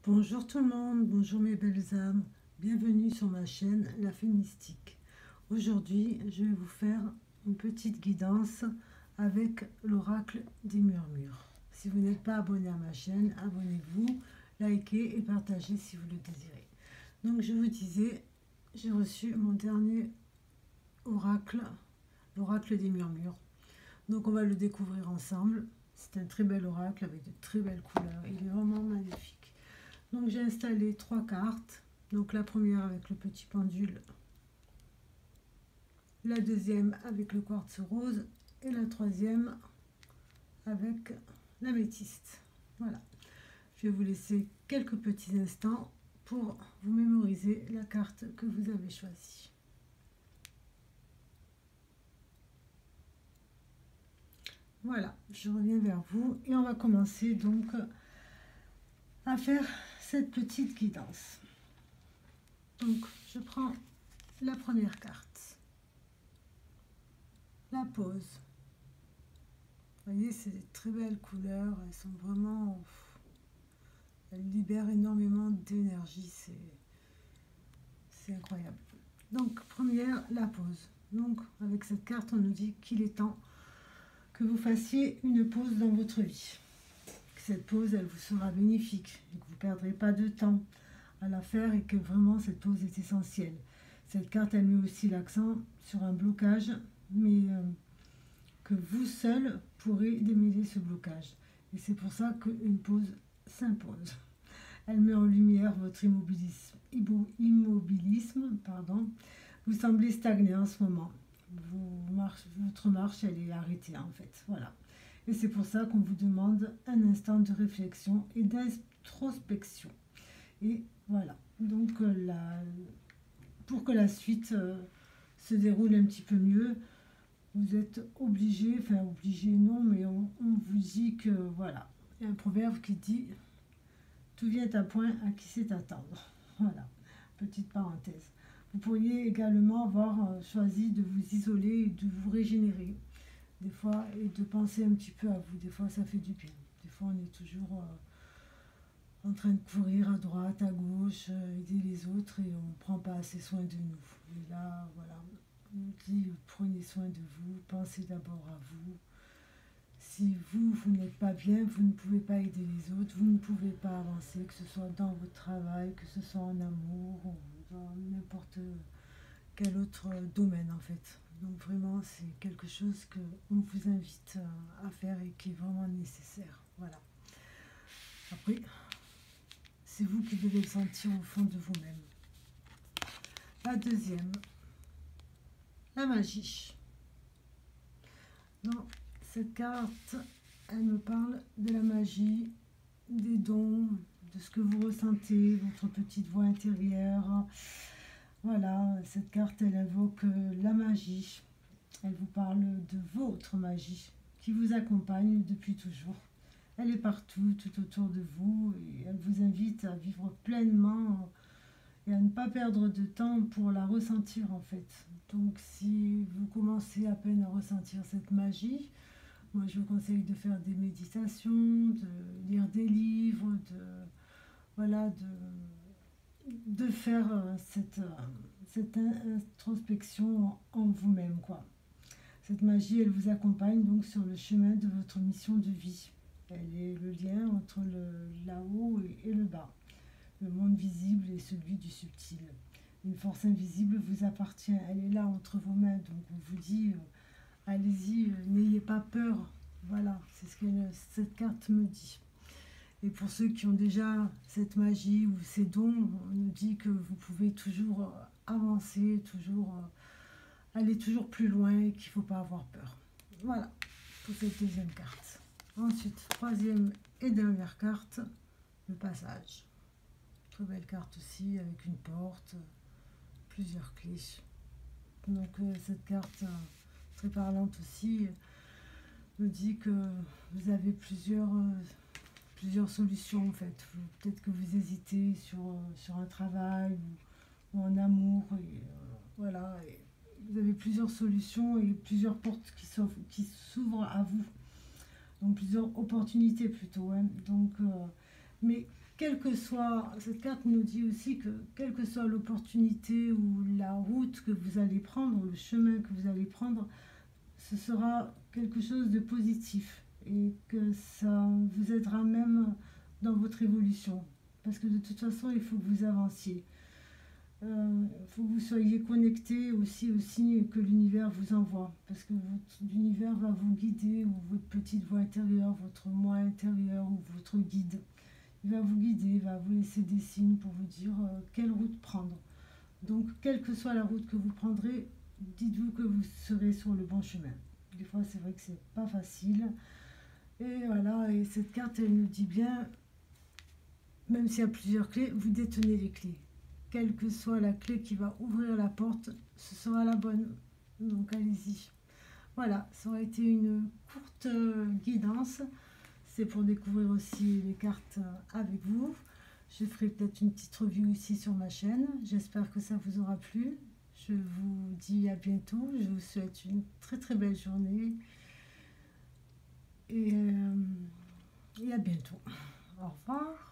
Bonjour tout le monde, bonjour mes belles âmes, bienvenue sur ma chaîne La Fée Mystique. Aujourd'hui, je vais vous faire une petite guidance avec l'oracle des murmures. Si vous n'êtes pas abonné à ma chaîne, abonnez-vous, likez et partagez si vous le désirez. Donc je vous disais, j'ai reçu mon dernier oracle, l'oracle des murmures. Donc on va le découvrir ensemble. C'est un très bel oracle avec de très belles couleurs, il est vraiment magnifique. Donc j'ai installé 3 cartes. Donc la première avec le petit pendule, la deuxième avec le quartz rose et la troisième avec l'améthyste. Voilà. Je vais vous laisser quelques petits instants pour vous mémoriser la carte que vous avez choisie. Voilà, je reviens vers vous et on va commencer donc à faire cette petite guidance. Donc je prends la première carte, la pause. Vous voyez, c'est des très belles couleurs, elles sont vraiment... Elles libèrent énormément d'énergie, c'est incroyable. Donc première, la pause. Donc avec cette carte, on nous dit qu'il est temps que vous fassiez une pause dans votre vie. Cette pause, elle vous sera bénéfique et que vous ne perdrez pas de temps à la faire et que vraiment cette pause est essentielle. Cette carte, elle met aussi l'accent sur un blocage, mais que vous seul pourrez démêler ce blocage. Et c'est pour ça qu'une pause s'impose. Elle met en lumière votre immobilisme, pardon. Vous semblez stagner en ce moment. Votre marche, elle est arrêtée en fait. Voilà. Et c'est pour ça qu'on vous demande un instant de réflexion et d'introspection. Et voilà. Donc, pour que la suite se déroule un petit peu mieux, vous êtes obligé, enfin obligé non, mais on vous dit que voilà. Il y a un proverbe qui dit « Tout vient à point à qui sait attendre ». Voilà, petite parenthèse. Vous pourriez également avoir choisi de vous isoler et de vous régénérer des fois et de penser un petit peu à vous. Des fois, ça fait du bien. Des fois, on est toujours en train de courir à droite, à gauche, aider les autres et on ne prend pas assez soin de nous. Et là, voilà, on dit prenez soin de vous, pensez d'abord à vous. Si vous n'êtes pas bien, vous ne pouvez pas aider les autres, vous ne pouvez pas avancer, que ce soit dans votre travail, que ce soit en amour, ou dans n'importe quel autre domaine en fait. Donc vraiment, c'est quelque chose qu'on vous invite à faire et qui est vraiment nécessaire. Voilà. Après, c'est vous qui devez le sentir au fond de vous-même. La deuxième, la magie. Dans cette carte, elle me parle de la magie, des dons, de ce que vous ressentez, votre petite voix intérieure. Voilà, cette carte, elle invoque la magie. Elle vous parle de votre magie qui vous accompagne depuis toujours. Elle est partout, tout autour de vous et elle vous invite à vivre pleinement et à ne pas perdre de temps pour la ressentir en fait. Donc si vous commencez à peine à ressentir cette magie, moi je vous conseille de faire des méditations, de lire des livres, voilà, de faire cette introspection en vous-même, quoi. Cette magie, elle vous accompagne donc sur le chemin de votre mission de vie. Elle est le lien entre le là-haut et le bas, le monde visible et celui du subtil. Une force invisible vous appartient, elle est là entre vos mains, donc on vous dit allez-y, n'ayez pas peur. Voilà, c'est ce que cette carte me dit. Et pour ceux qui ont déjà cette magie ou ces dons, on nous dit que vous pouvez toujours avancer, toujours aller toujours plus loin et qu'il ne faut pas avoir peur. Voilà pour cette deuxième carte. Ensuite, troisième et dernière carte, le passage. Très belle carte aussi avec une porte, plusieurs clés. Donc cette carte très parlante aussi me dit que vous avez plusieurs solutions en fait. Peut-être que vous hésitez sur un travail ou en amour. Et, voilà. Et vous avez plusieurs solutions et plusieurs portes qui s'ouvrent à vous. Donc plusieurs opportunités plutôt. Hein. Donc, mais cette carte nous dit aussi que quelle que soit l'opportunité ou la route que vous allez prendre, le chemin que vous allez prendre, ce sera quelque chose de positif et que ça vous aidera même dans votre évolution. Parce que de toute façon, il faut que vous avanciez. Il faut que vous soyez connecté aussi aux signes que l'univers vous envoie. Parce que l'univers va vous guider, ou votre petite voix intérieure, votre moi intérieur, ou votre guide. Il va vous guider, il va vous laisser des signes pour vous dire quelle route prendre. Donc, quelle que soit la route que vous prendrez, dites-vous que vous serez sur le bon chemin. Des fois, c'est vrai que c'est pas facile. Et voilà, et cette carte, elle nous dit bien, même s'il y a plusieurs clés, vous détenez les clés. Quelle que soit la clé qui va ouvrir la porte, ce sera la bonne. Donc, allez-y. Voilà, ça aurait été une courte guidance. C'est pour découvrir aussi les cartes avec vous. Je ferai peut-être une petite review ici sur ma chaîne. J'espère que ça vous aura plu. Je vous dis à bientôt. Je vous souhaite une très très belle journée. Et à bientôt. Au revoir.